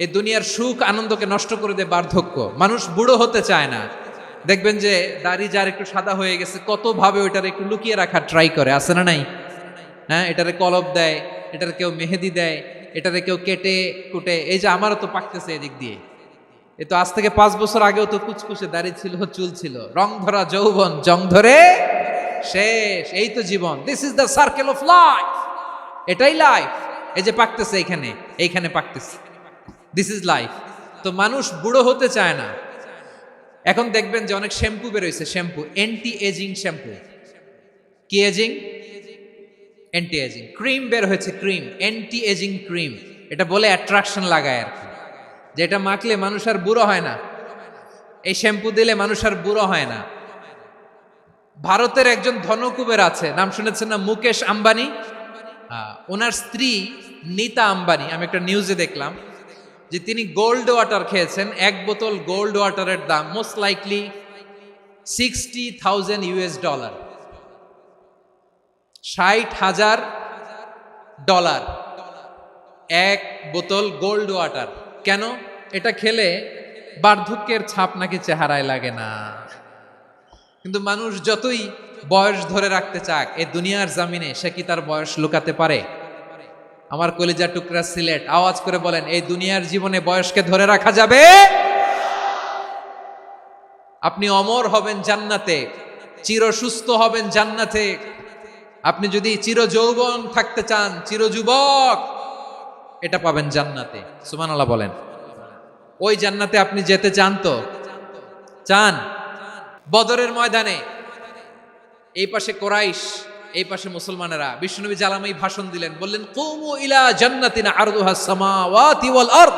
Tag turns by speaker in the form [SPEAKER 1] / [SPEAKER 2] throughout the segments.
[SPEAKER 1] এই দুনিয়ার সুখ আনন্দকে নষ্ট করে দেয় বার্ধক্য। মানুষ বুড়ো হতে চায় না। দেখবেন যে দাড়ি যার একটু সাদা হয়ে গেছে কত ভাবে ওইটার একটু লুকিয়ে রাখার ট্রাই করে, আছে না নাই? হ্যাঁ, এটারে কলপ দেয়, এটার কেউ মেহেদি দেয়, এটারে কেউ কেটে কুটে। এই যে আমারও তো পাকতেছে এদিক দিয়ে, এ তো আজ থেকে 5 বছর আগেও তো কুচকুচে দাড়ি ছিল, চুল ছিল, রং ধরা যৌবন জং ধরে শেষ। এই তো জীবন, this is the circle of life. এটাই লাইফ। এই যে পাকতেছে এইখানে পাকতেছে, দিস ইজ লাইফ। তো মানুষ বুড়ো হতে চায় না। এখন দেখবেন যে অনেক শ্যাম্পু বেরোইছে, শ্যাম্পু অ্যান্টি এজিং শ্যাম্পু। কি এজিং? Anti ageing. ক্রিম বের হয়েছে, ক্রিম অ্যান্টি এজিং ক্রিম। এটা বলে অ্যাট্রাকশন লাগায় আর কি, যে এটা মাখলে মানুষ আর বুড়ো হয় না, এই শ্যাম্পু দিলে মানুষ আর বুড়ো হয় না। ভারতের একজন ধনকুবের আছে, নাম শুনেছেন না? মুকেশ আম্বানি। ওনার স্ত্রী নীতা আম্বানি, আমি একটা নিউজে দেখলাম যে তিনি গোল্ড ওয়াটার খেয়েছেন। 1 বোতল গোল্ড ওয়াটারের দাম মোস্ট লাইকলি $60,000, $60,000 1 বোতল গোল্ড ওয়াটার। কেন? এটা খেলে বার্ধক্যের ছাপ নাকি চেহারায় লাগে না। কিন্তু মানুষ যতই বয়স ধরে রাখতে চাক এই দুনিয়ার জামিনে, সে কি তার বয়স লুকাতে পারে? আমার কলিজা টুকরা সিলেট, আওয়াজ করে বলেন, এই দুনিয়ার জীবনে বয়সকে ধরে রাখা যাবে? আপনি অমর হবেন জান্নাতে, চির সুস্থ হবেন জান্নাতে। আপনি যদি চির যৌবন থাকতে চান, চির যুবক, এটা পাবেন জান্নাতে। সুবহানাল্লাহ বলেন। ওই জান্নাতে আপনি যেতে চান তো? চান? বদরের ময়দানে এই পাশে কোরাইশ, এই পাশে মুসলমানেরা, বিশ্বনবী জালামাই ভাষণ দিলেন, বললেন কুমু ইলা জান্নাতিন আরদুহাস সামাওয়াতি ওয়াল আরদ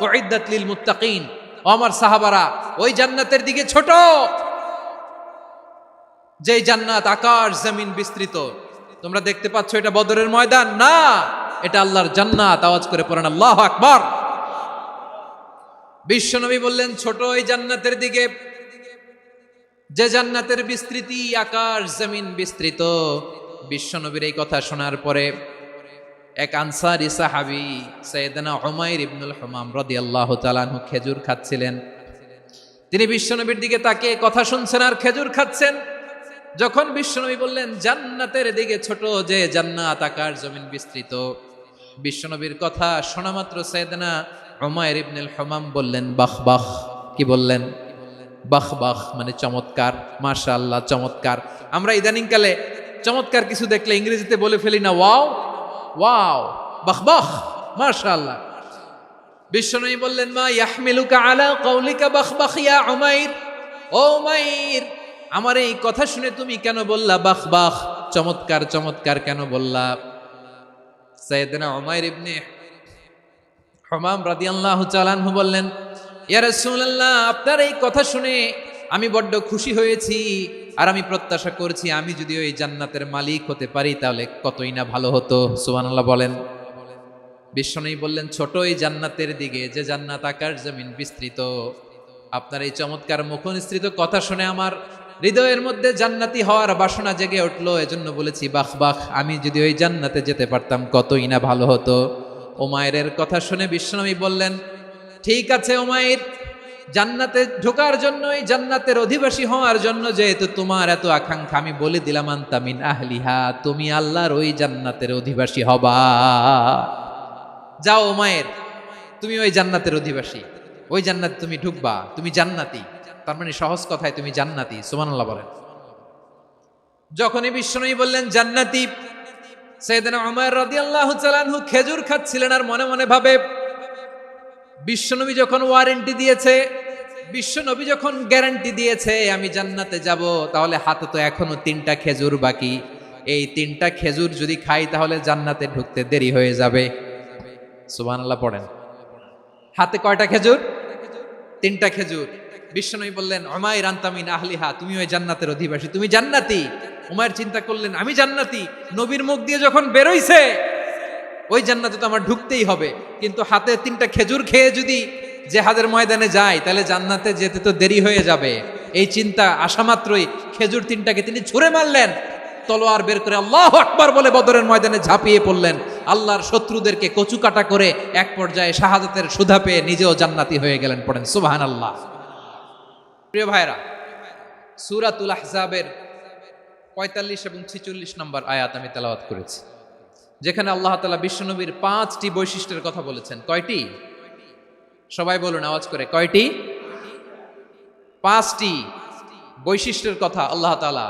[SPEAKER 1] উইদ্দাত লিল মুত্তাকিন। ও আমার সাহাবারা, ওই জান্নাতের দিকে ছোট, যেই জান্নাত আকাশ জমিন বিস্তৃত। তোমরা দেখতে পাচ্ছ এটা বদরের ময়দান না, এটা আল্লাহর জান্নাত। আওয়াজ করে পড়েন আল্লাহু আকবার। বিশ্বনবী বললেন ছোট ওই জান্নাতের দিকে, যে জান্নাতের বিস্তৃতি আকাশ জমিন বিস্তৃত। বিশ্বনবীর এই কথা শোনার পরে এক আনসারী সাহাবী সাইয়েদনা উমাইর ইবনুল হুমাম রাদিয়াল্লাহু তাআলা আনহু খেজুর খাচ্ছিলেন। তিনি বিশ্বনবীর দিকে তাকিয়ে কথা শুনছেন আর খেজুর খাচ্ছেন। যখন বিশ্বনবী বললেন জান্নাতের দিকে ছোট, যে জান্নাত আকাশ জমিন বিস্তৃত, বিশ্বনবীর কথা শোনা মাত্র সাইয়েদনা উমাইর ইবনুল হুমাম বললেন বাহ বাহ। কি বললেন? বাহ বাহ, মানে চমৎকার, মাশাআল্লাহ, চমৎকার। আমরা ইদানিংকালে চমৎকার কিছু দেখলে ইংরেজিতে বলে ফেলি না, ওয়াও ওয়াও, বাহ বাহ, মাশাআল্লাহ। বিশ্বনবী বললেন মা ইয়াহমিলুকা আলা কওলিকা বাহ বাহ ইয়া উমাইর। ও উমাইর, আমার এই কথা শুনে তুমি কেন বললা বাহ বাহ, চমৎকার চমৎকার কেন বললা? সাইয়েদনা উমাইর ইবনে হুমাম রাদিয়াল্লাহু তাআলা আনহু বললেন ইয়া রাসূলুল্লাহ, আপনার এই কথা শুনে আমি বড্ড খুশি হয়েছি, আর আমি প্রত্যাশা করছি আমি যদি ওই জান্নাতের মালিক হতে পারি তাহলে কতই না ভালো হতো। সুবহানাল্লাহ বলেন। বিশ্বনবী বললেন ছোট এই জান্নাতের দিকে, যে জান্নাত আকাশ জমিন বিস্তৃত। আপনার এই চমৎকার মুখনিসৃত কথা শুনে আমার হৃদয়ের মধ্যে জান্নাতি হওয়ার বাসনা জেগে উঠলো, এজন্য বলেছি বাহ বাহ, আমি যদি ওই জান্নাতে যেতে পারতাম কতই না ভালো হতো। উমাইরের কথা শুনে বিশ্বনবী বললেন ঠিক আছে উমাইর, জান্নাতে ঢোকার জন্য, এই জান্নাতের অধিবাসী হওয়ার জন্য যেহেতু তোমার এত আকাঙ্ক্ষা, আমি বলে দিলাম আনতা মিন আহলিহা, তুমি আল্লাহর ওই জান্নাতের অধিবাসী হবা। যাও উমাইর, তুমি ওই জান্নাতের অধিবাসী, ওই জান্নাতে তুমি ঢুকবা, তুমি জান্নাতি। তার মানে সহজ কথায় তুমি জান্নাতি। সুবহানাল্লাহ বলেন। যখনই বিশ্বনবী বললেন জান্নাতি, সাইয়েদনা উমাইর রাদিয়াল্লাহু তাআলা আনহু খেজুর খাচ্ছিলেন আর মনে মনে ভাবে বিশ্বনবী যখন ওয়ারেন্টি দিয়েছে, বিশ্বনবী যখন গ্যারান্টি দিয়েছে আমি জান্নাতে যাব, তাহলে হাতে তো এখনো 3টা খেজুর বাকি। এই 3টা খেজুর যদি খাই তাহলে জান্নাতে ঢুকতে দেরি হয়ে যাবে। সুবহানাল্লাহ পড়েন। হাতে কয়টা খেজুর? 3টা খেজুর। বিশ্বনবী বললেন উমাইর আনতা মিন আহলিহা, তুমি ওই জান্নাতের অধিবাসী, তুমি জান্নাতি। উমাইর চিন্তা করলেন আমি জান্নাতি, নবীর মুখ দিয়ে যখন বেরোইছে ওই জান্নাতে তো আমার ঢুকতেই হবে, কিন্তু হাতে 3টা খেজুর খেয়ে যদি জিহাদের ময়দানে যাই তাহলে জান্নাতে যেতে তো দেরি হয়ে যাবে। এই চিন্তা আসা মাত্রই খেজুর 3টাকে তিনি ছুঁড়ে মারলেন, তলোয়ার বের করে আল্লাহু আকবার বলে বদরের ময়দানে ঝাঁপিয়ে পড়লেন। আল্লাহর শত্রুদেরকে কচুকাটা করে এক পর্যায়ে শাহাদাতের সুধা পেয়ে নিজেও জান্নাতি হয়ে গেলেন। পড়েন সুবহানাল্লাহ। প্রিয় ভাইরা, সূরাতুল আহজাবের ৪৫ এবং ৪৬ নম্বর আয়াত আমি তেলাওয়াত করেছি, যেখানে আল্লাহ তাআলা বিশ্বনবীর ৫টি বৈশিষ্ট্যের কথা বলেছেন। কয়টি? সবাই বলুন আওয়াজ করে, কয়টি? ৫টি বৈশিষ্ট্যের কথা আল্লাহ তাআলা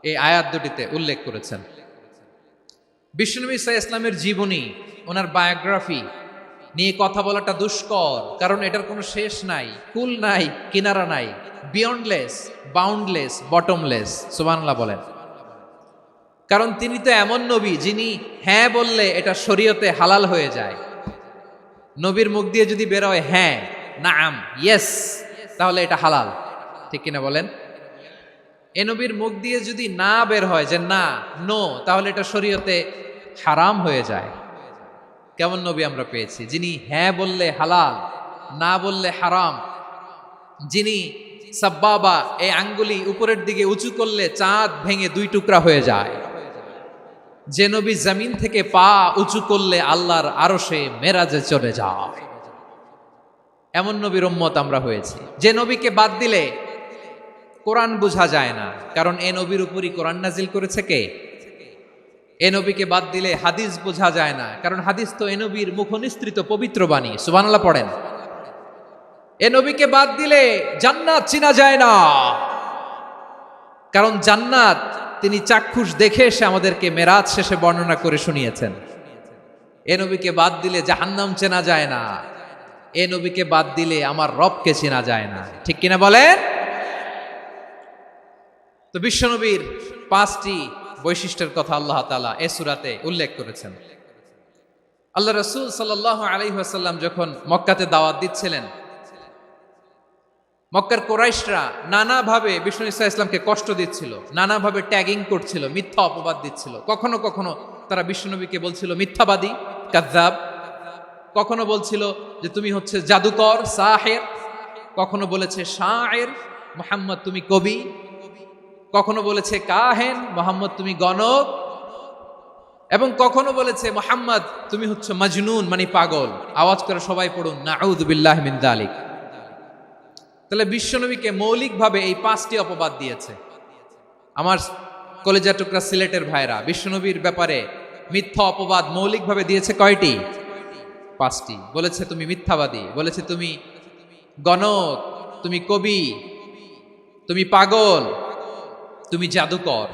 [SPEAKER 1] এই আয়াত দুটিতে উল্লেখ করেছেন। বিশ্বনবী সাল্লাল্লাহু আলাইহি ইসলামের জীবনী, ওনার বায়োগ্রাফি নিয়ে কথা বলাটা দুষ্কর, কারণ এটার কোনো শেষ নাই, কুল নাই, কিনারা নাই, বিয়ন্ডলেস, বাউন্ডলেস, বটমলেস। সুবহানাল্লাহ বলেন। কারণ তিনি তো এমন নবী যিনি হ্যাঁ বললে এটা শরীয়তে হালাল হয়ে যায়। নবীর মুখ দিয়ে যদি বের হয় হ্যাঁ, নাম, ইয়েস, তাহলে এটা হালাল। ঠিক কিনা বলেন? এ নবীর মুখ দিয়ে যদি না বের হয় যে না, নো, তাহলে এটা শরীয়তে হারাম হয়ে যায়। কেমন নবী আমরা পেয়েছি, যিনি হ্যাঁ বললে হালাল, না বললে হারাম, যিনি সাব্বাবা, এই আঙ্গুলি উপরের দিকে উঁচু করলে চাঁদ ভেঙে 2 টুকরা হয়ে যায়, যে নবী জমিন থেকে পা উঁচু করলে আল্লাহর আরশে মেরাজে চলে যায়, এমন নবীর উম্মত আমরা হয়েছি। যে নবীকে বাদ দিলে কোরআন বোঝা যায় না, কারণ এ নবীর উপরই কোরআন নাজিল করেছে কে? এ নবীকে বাদ দিলে হাদিস বোঝা যায় না, কারণ হাদিস তো এ নবীর মুখনিসৃত পবিত্র বাণী। সুবহানাল্লাহ পড়েন। এ নবীকে বাদ দিলে জান্নাত চিনা যায় না, কারণ জান্নাত তিনি চাক্ষুষ দেখে এসে আমাদেরকে মেরাজ শেষে বর্ণনা করে শুনিয়েছেন। এ নবীকে বাদ দিলে জাহান্নাম চেনা যায় না, এ নবীকে বাদ দিলে আমার রবকে চেনা যায় না। ঠিক কিনা বলেন? তো বিশ্বনবীর 5টি বৈশিষ্ট্যের কথা আল্লাহ তাআলা এই সূরাতে উল্লেখ করেছেন। আল্লাহ রাসূল সাল্লাল্লাহু আলাইহি ওয়াসাল্লাম যখন মক্কাতে দাওয়াত দিচ্ছিলেন, মক্কার কুরাইশরা নানাভাবে বিষ্ণু ঈসা ইসলামকে কষ্ট দিচ্ছিল, নানাভাবে ট্যাগিং করছিল, মিথ্যা অপবাদ দিচ্ছিল। কখনো কখনো তারা বিশ্বনবীকে বলছিল মিথ্যাবাদী, কাযযাব। কখনো বলছিল যে তুমি হচ্ছে জাদুকর, সাহির। কখনো বলেছে শায়ের, মুহাম্মদ তুমি কবি। কখনো বলেছে কাহেন, মুহাম্মদ তুমি গণক। এবং কখনো বলেছে মুহাম্মদ তুমি হচ্ছে মাজনুন, মানে পাগল। আওয়াজ করে সবাই পড়ুন নাউযু বিল্লাহি মিন যালিক। তাহলে বিশ্বনবীকে মৌলিকভাবে এই 5টি অপবাদ দিয়েছে। আমার কলেজা টুকরা সিলেটের ভাইরা, বিশ্বনবীর ব্যাপারে মিথ্যা অপবাদ মৌলিকভাবে দিয়েছে কয়টি? 5টি। বলেছে তুমি মিথ্যাবাদী, বলেছে তুমি গণক, তুমি কবি, তুমি পাগল, তুমি জাদুকর।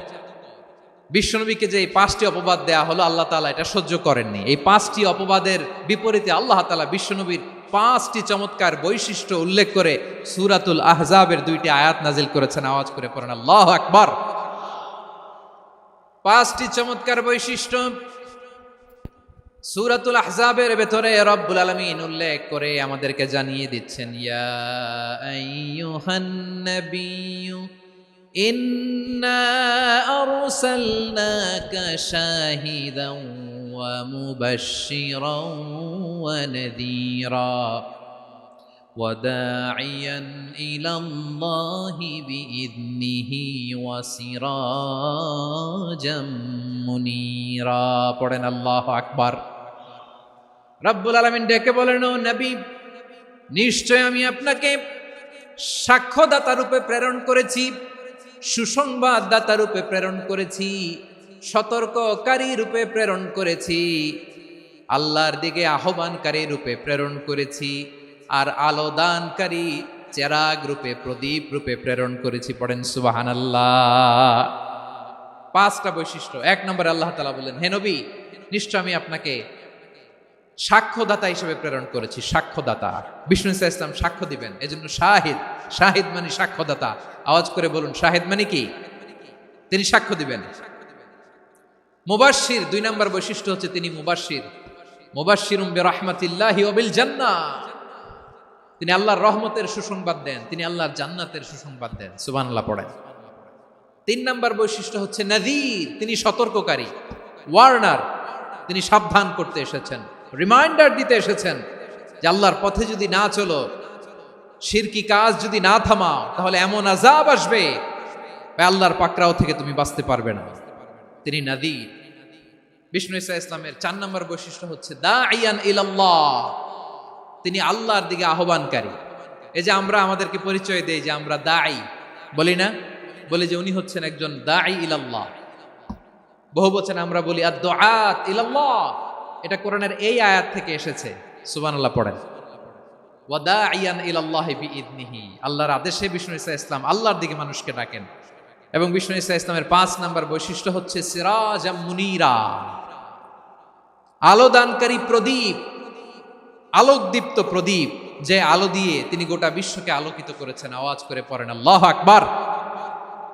[SPEAKER 1] বিশ্বনবীকে যে এই 5টি অপবাদ দেয়া হলো, আল্লাহ তাআলা এটা সহ্য করেননি। এই 5টি অপবাদের বিপরীতে আল্লাহ তাআলা বিশ্বনবীর 5টি চমৎকার বৈশিষ্ট্য উল্লেখ করে সূরাতুল আহজাবের 2টি আয়াত নাজিল করেছেন। আওয়াজ করে পড়েন আল্লাহু আকবার। 5টি চমৎকার বৈশিষ্ট্য সূরাতুল আহজাবের ভেতরে রব্বুল আলামিন উল্লেখ করে আমাদেরকে জানিয়ে দিচ্ছেন, ইয়া আইয়ুহান নাবিয়্যু ইন্না আরসালনাকা শাহিদান ওয়া মুবাশশিরান ওয়া নাযীরা ওয়া দাঈয়ান ইলাল্লাহি বিইذনিহি ওয়া সিরাজাম মুনীরা। পড়েন আল্লাহু আকবার। রব্বুল আলামিন ডেকে বলেন, ও নবী, নিশ্চয় আমি আপনাকে সাক্ষ্যদাতা রূপে প্রেরণ করেছি, সুসংবাদদাতা রূপে প্রেরণ করেছি, সতর্ককারী রূপে প্রেরণ করেছি, আল্লাহর দিকে আহ্বানকারী রূপে প্রেরণ করেছি, আর আলো দানকারী চেরাগ রূপে, প্রদীপ রূপে প্রেরণ করেছি। পড়েন সুবহানাল্লাহ। 5টা বৈশিষ্ট্য। 1 নম্বরে আল্লাহ তাআলা বললেন, হে নবী, নিশ্চয় আমি আপনাকে সাক্ষ্যদাতা হিসেবে প্রেরণ করেছি। সাক্ষ্যদাতা, বিষ্ণু ঈসা ইসলাম সাক্ষ্য দিবেন, এজন্য শাহিদ। শাহিদ মানে সাক্ষ্যদাতা। আওয়াজ করে বলুন, শাহিদ মানে কি? তিনি সাক্ষ্য দিবেন। মুবাশশির, 2 নম্বর বৈশিষ্ট্য হচ্ছে তিনি মুবাশশির। মুবাশশিরুম বিরাহমাতিল্লাহি ওয়া বিল জান্নাহ। তিনি আল্লাহর রহমতের সুসংবাদ দেন, তিনি আল্লাহর জান্নাতের সুসংবাদ দেন। সুবহানাল্লাহ পড়েন। 3 নম্বর বৈশিষ্ট্য হচ্ছে নাযীর, তিনি সতর্ককারী, ওয়ার্নার। তিনি সাবধান করতে এসেছেন, রিমাইন্ডার দিতে এসেছেন যে আল্লাহর পথে যদি না চলো, শিরকি কাজ যদি না থামাও, তাহলে এমন আযাব আসবে আল্লাহর পাকড়াও থেকে তুমি বাঁচতে পারবে না। তিনি নাযীর। বিষ্ণু ঈসা ইসলামের 4 নম্বর বৈশিষ্ট্য হচ্ছে দাঈয়ান ইলাল্লাহ, তিনি আল্লাহর দিকে আহ্বানকারী। এই যে আমরা আমাদেরকে পরিচয় দেই যে আমরা দাঈ, বলি না? বলি যে উনি হচ্ছেন একজন দাঈ ইলাল্লাহ। বহু বচনে আমরা বলি আদ-দুআত ইলাল্লাহ, এটা কোরআনের এই আয়াত থেকে এসেছে। সুবহানাল্লাহ পড়েন। ওয়া দাঈয়ান ইলাল্লাহি বিইذনিহি, আল্লাহর আদেশে বিষ্ণু ঈসা ইসলাম আল্লাহর দিকে মানুষকে ডাকেন। এবং বিষ্ণু ঈসা ইসলামের 5 নম্বর বৈশিষ্ট্য হচ্ছে সিরাজাম মুনীরা, আলোদানকারী প্রদীপ, আলোকদীপ্ত প্রদীপ, যে আলো দিয়ে তিনি গোটা বিশ্বকে আলোকিত করেছেন। আওয়াজ করে পড়েন আল্লাহু আকবার।